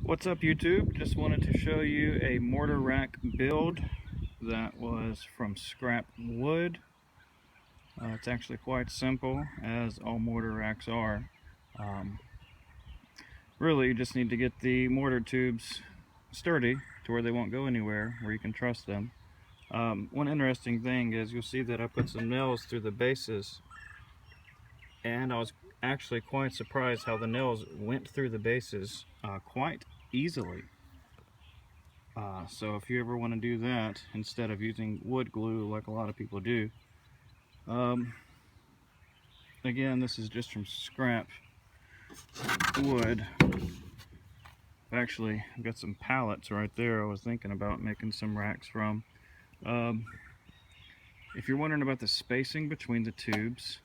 What's up, YouTube? Just wanted to show you a mortar rack build that was from scrap wood. It's actually quite simple, as all mortar racks are. Really, you just need to get the mortar tubes sturdy to where they won't go anywhere, where you can trust them. One interesting thing is you'll see that I put some nails through the bases, and I was actually quite surprised how the nails went through the bases quite easily. So if you ever want to do that instead of using wood glue like a lot of people do, again, this is just from scrap wood. Actually, I've got some pallets right there I was thinking about making some racks from. If you're wondering about the spacing between the tubes,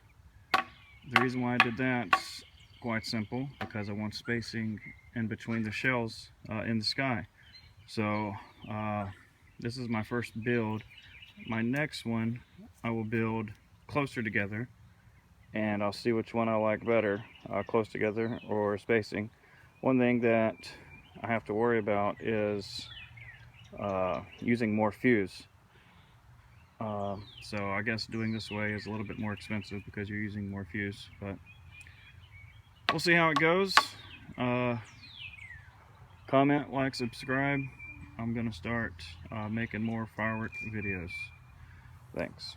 the reason why I did that is quite simple, because I want spacing in between the shells in the sky. So this is my first build. My next one I will build closer together, and I'll see which one I like better, close together or spacing. One thing that I have to worry about is using more fuse. So I guess doing this way is a little bit more expensive because you're using more fuse, but we'll see how it goes. Comment, like, subscribe. I'm gonna start making more firework videos. Thanks.